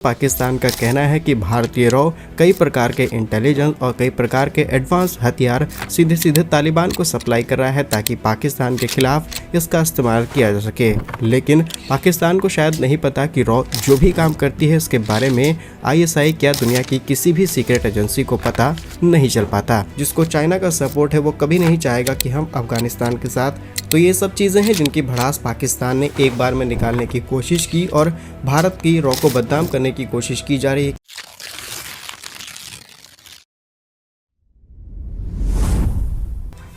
पाकिस्तान का कहना है कि भारतीय रॉ कई प्रकार के इंटेलिजेंस और कई प्रकार के एडवांस हथियार सीधे सीधे तालिबान को सप्लाई कर रहा है ताकि पाकिस्तान के खिलाफ इसका इस्तेमाल किया जा सके। लेकिन पाकिस्तान को शायद नहीं पता कि रॉ जो भी काम करती है इसके बारे में ISI क्या दुनिया की किसी भी सीक्रेट एजेंसी को पता नहीं चल पाता। जिसको चाइना का सपोर्ट है वो कभी नहीं चाहेगा कि हम अफगानिस्तान के साथ। तो ये सब चीज़ें हैं जिनकी भड़ास पाकिस्तान ने एक बार में निकालने की कोशिश की और भारत की रॉ को बदनाम करने की कोशिश की जा रही है।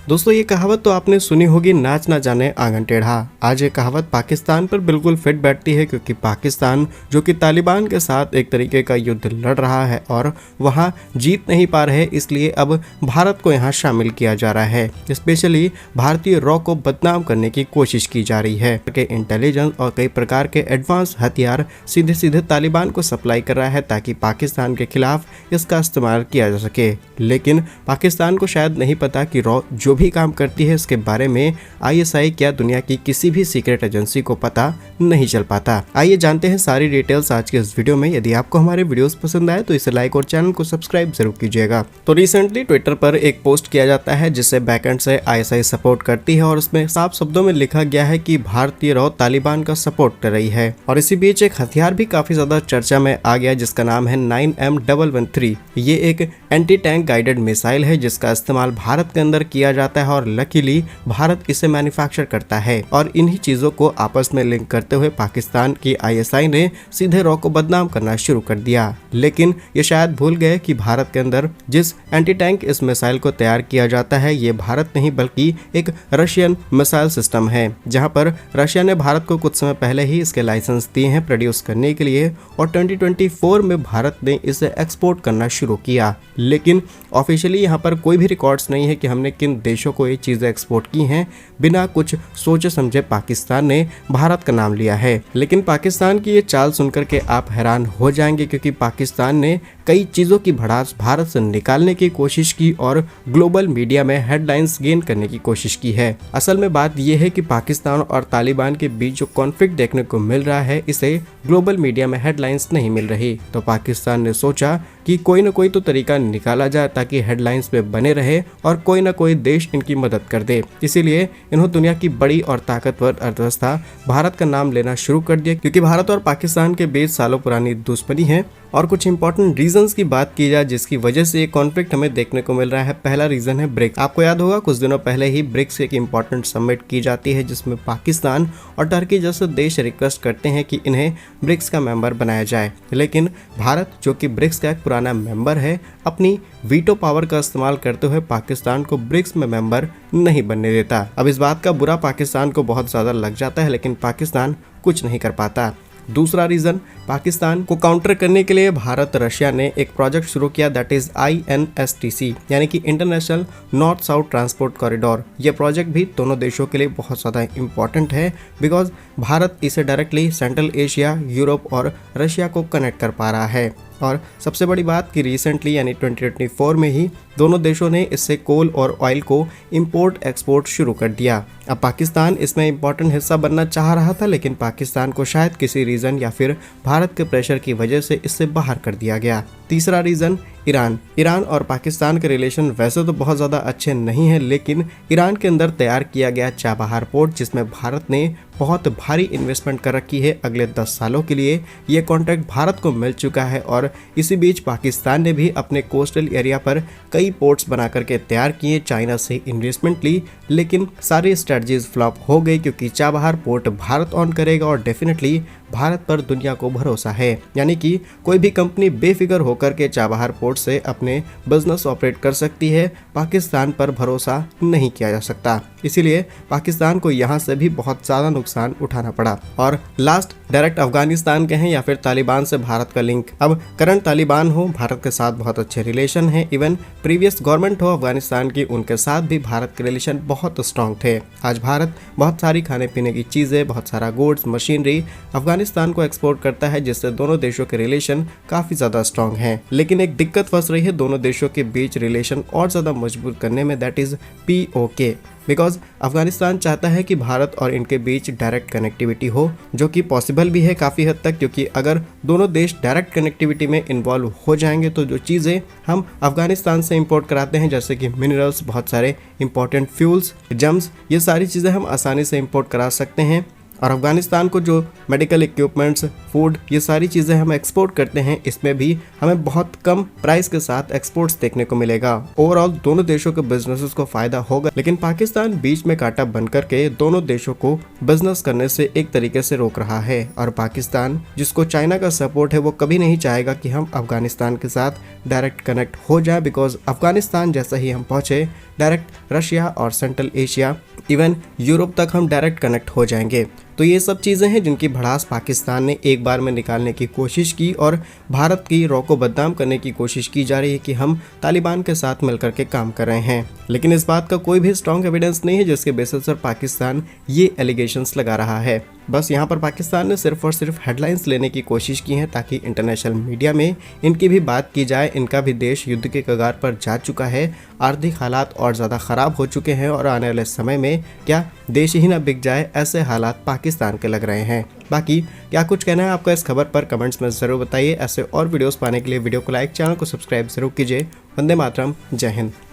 दोस्तों ये कहावत तो आपने सुनी होगी, नाच ना जाने आंगन टेढ़ा। आज ये कहावत पाकिस्तान पर बिल्कुल फिट बैठती है क्योंकि पाकिस्तान जो कि तालिबान के साथ एक तरीके का युद्ध लड़ रहा है और वहाँ जीत नहीं पा रहे, इसलिए अब भारत को यहाँ शामिल किया जा रहा है। स्पेशली भारतीय रॉ को बदनाम करने की कोशिश की जा रही है कि इंटेलिजेंस और कई प्रकार के एडवांस हथियार सीधे सीधे तालिबान को सप्लाई कर रहा है ताकि पाकिस्तान के खिलाफ इसका इस्तेमाल किया जा सके। लेकिन पाकिस्तान को शायद नहीं पता कि रॉ जो भी काम करती है इसके बारे में ISI क्या दुनिया की किसी भी सीक्रेट एजेंसी को पता नहीं चल पाता। आइए जानते हैं सारी डिटेल्स आज के इस वीडियो में। यदि आपको हमारे वीडियोस पसंद आए तो इसे लाइक और चैनल को सब्सक्राइब जरूर कीजिएगा। तो रिसेंटली ट्विटर पर एक पोस्ट किया जाता है जिससे बैकएंड से ISI सपोर्ट करती है और उसमें साफ शब्दों में लिखा गया है कि भारतीय रॉ तालिबान का सपोर्ट कर रही है। और इसी बीच एक हथियार भी काफी ज्यादा चर्चा में आ गया जिसका नाम है 9M113। ये एक एंटी टैंक गाइडेड मिसाइल है जिसका इस्तेमाल भारत के अंदर किया जाता है और लकीली भारत इसे मैन्युफैक्चर करता है। और इन्हीं चीजों को आपस में लिंक करते हुए पाकिस्तान की ISI ने सीधे रॉ को बदनाम करना शुरू कर दिया। लेकिन ये शायद भूल गए कि भारत के अंदर जिस एंटी टैंक इस मिसाइल को तैयार किया जाता है ये भारत नहीं बल्कि एक रशियन मिसाइल सिस्टम है, जहां पर रशिया ने भारत को कुछ समय पहले ही इसके लाइसेंस दिए हैं प्रोड्यूस करने के लिए और 2024 में भारत ने इसे एक्सपोर्ट करना शुरू किया। लेकिन ऑफिशियली यहाँ पर कोई भी रिकॉर्ड्स नहीं है कि हमने किन देशों को ये चीज़ें एक्सपोर्ट की हैं। बिना कुछ सोचे समझे पाकिस्तान ने भारत का नाम लिया है। लेकिन पाकिस्तान की ये चाल सुनकर के आप हैरान हो जाएंगे क्योंकि पाकिस्तान ने कई चीज़ों की भड़ास भारत से निकालने की कोशिश की और ग्लोबल मीडिया में हेडलाइंस गेन करने की कोशिश की है। असल में बात यह है कि पाकिस्तान और तालिबान के बीच जो कॉन्फ्लिक्ट देखने को मिल रहा है इसे ग्लोबल मीडिया में हेडलाइंस नहीं मिल रही। तो पाकिस्तान ने सोचा कि कोई ना कोई तो तरीका निकाला जाए ताकि हेडलाइंस में बने रहे और कोई ना कोई देश इनकी मदद कर दे। इसीलिए इन्होंने दुनिया की बड़ी और ताकतवर अर्थव्यवस्था भारत का नाम लेना शुरू कर दिया क्योंकि भारत और पाकिस्तान के बीच सालों पुरानी दुश्मनी है। और कुछ इंपॉर्टेंट रीजंस की बात की जाए जिसकी वजह से ये कॉन्फ्लिक्ट हमें देखने को मिल रहा है। पहला रीजन है ब्रिक्स। आपको याद होगा कुछ दिनों पहले ही ब्रिक्स एक इंपॉर्टेंट समिट की जाती है जिसमें पाकिस्तान और टर्की जैसे देश रिक्वेस्ट करते हैं कि इन्हें ब्रिक्स का मेंबर बनाया जाए। लेकिन भारत जो कि ब्रिक्स का एक पुराना मेंबर है अपनी वीटो पावर का इस्तेमाल करते हुए पाकिस्तान को ब्रिक्स में मेंबर नहीं बनने देता। अब इस बात का बुरा पाकिस्तान को बहुत ज़्यादा लग जाता है लेकिन पाकिस्तान कुछ नहीं कर पाता। दूसरा रीज़न, पाकिस्तान को काउंटर करने के लिए भारत रशिया ने एक प्रोजेक्ट शुरू किया दैट इज INSTC यानी कि international north south transport corridor. ये प्रोजेक्ट भी दोनों देशों के लिए बहुत ज़्यादा इंपॉर्टेंट है बिकॉज भारत इसे डायरेक्टली सेंट्रल एशिया, यूरोप और रशिया को कनेक्ट कर पा रहा है। और सबसे बड़ी बात कि रिसेंटली यानी 2024 में ही दोनों देशों ने इससे कोल और ऑयल को इंपोर्ट एक्सपोर्ट शुरू कर दिया। अब पाकिस्तान इसमें इंपॉर्टेंट हिस्सा बनना चाह रहा था लेकिन पाकिस्तान को शायद किसी रीज़न या फिर भारत के प्रेशर की वजह से इससे बाहर कर दिया गया। तीसरा रीज़न, ईरान और पाकिस्तान के रिलेशन वैसे तो बहुत ज़्यादा अच्छे नहीं हैं लेकिन ईरान के अंदर तैयार किया गया चाबहार पोर्ट जिसमें भारत ने बहुत भारी इन्वेस्टमेंट कर रखी है अगले 10 सालों के लिए, ये कॉन्ट्रैक्ट भारत को मिल चुका है। और इसी बीच पाकिस्तान ने भी अपने कोस्टल एरिया पर कई पोर्ट्स बना करके तैयार किए, चाइना से इन्वेस्टमेंट ली, लेकिन सारी स्ट्रेटजीज फ्लॉप हो गई क्योंकि चाबहार पोर्ट भारत ऑन करेगा और डेफिनेटली भारत पर दुनिया को भरोसा है। यानी कि कोई भी कंपनी बेफिक्र होकर के चाबहार पोर्ट से अपने बिजनेस ऑपरेट कर सकती है, पाकिस्तान पर भरोसा नहीं किया जा सकता। इसीलिए पाकिस्तान को यहाँ से भी बहुत ज़्यादा नुकसान उठाना पड़ा। और लास्ट, डायरेक्ट अफगानिस्तान के हैं या फिर तालिबान से भारत का लिंक। अब करंट तालिबान हो, भारत के साथ बहुत अच्छे रिलेशन हैं, इवन प्रीवियस गवर्नमेंट हो अफगानिस्तान की, उनके साथ भी भारत के रिलेशन बहुत स्ट्रॉन्ग थे। आज भारत बहुत सारी खाने पीने की चीज़ें, बहुत सारा गुड्स, मशीनरी अफगानिस्तान अफगानिस्तान को एक्सपोर्ट करता है, जिससे दोनों देशों के रिलेशन काफी ज्यादा स्ट्रॉन्ग हैं। लेकिन एक दिक्कत फंस रही है दोनों देशों के बीच रिलेशन और ज्यादा मजबूत करने में, that is POK। Because Afghanistan चाहता है कि भारत और इनके बीच डायरेक्ट कनेक्टिविटी हो, जो कि पॉसिबल भी है काफ़ी हद तक, क्योंकि अगर दोनों देश डायरेक्ट कनेक्टिविटी में इन्वॉल्व हो जाएंगे तो जो चीज़ें हम अफगानिस्तान से इंपोर्ट कराते हैं, जैसे कि मिनरल्स, बहुत सारे इंपॉर्टेंट फ्यूल्स, जम्स, ये सारी चीज़ें हम आसानी से इंपोर्ट करा सकते हैं। और अफगानिस्तान को जो मेडिकल इक्विपमेंट्स, फूड, ये सारी चीज़ें हम एक्सपोर्ट करते हैं, इसमें भी हमें बहुत कम प्राइस के साथ एक्सपोर्ट्स देखने को मिलेगा। ओवरऑल दोनों देशों के बिजनेसेस को फायदा होगा, लेकिन पाकिस्तान बीच में कांटा बन करके दोनों देशों को बिजनेस करने से एक तरीके से रोक रहा है। और पाकिस्तान, जिसको चाइना का सपोर्ट है, वो कभी नहीं चाहेगा कि हम अफगानिस्तान के साथ डायरेक्ट कनेक्ट हो जाए, बिकॉज अफगानिस्तान जैसा ही हम पहुंचे, डायरेक्ट रशिया और सेंट्रल एशिया, इवन यूरोप तक हम डायरेक्ट कनेक्ट हो जाएंगे। तो ये सब चीज़ें हैं जिनकी भड़ास पाकिस्तान ने एक बार में निकालने की कोशिश की और भारत की रॉ को बदनाम करने की कोशिश की जा रही है कि हम तालिबान के साथ मिलकर के काम कर रहे हैं। लेकिन इस बात का कोई भी स्ट्रॉन्ग एविडेंस नहीं है जिसके बेसिस पर पाकिस्तान ये एलिगेशंस लगा रहा है। बस यहाँ पर पाकिस्तान ने सिर्फ और सिर्फ हेडलाइंस लेने की कोशिश की है ताकि इंटरनेशनल मीडिया में इनकी भी बात की जाए। इनका भी देश युद्ध के कगार पर जा चुका है, आर्थिक हालात और ज़्यादा ख़राब हो चुके हैं और आने वाले समय में क्या देश ही ना बिक जाए, ऐसे हालात पाकिस्तान के लग रहे हैं। बाकी क्या कुछ कहना है आपका इस खबर पर कमेंट्स में ज़रूर बताइए। ऐसे और वीडियोस पाने के लिए वीडियो को लाइक, चैनल को सब्सक्राइब जरूर कीजिए। वंदे मातरम, जय हिंद।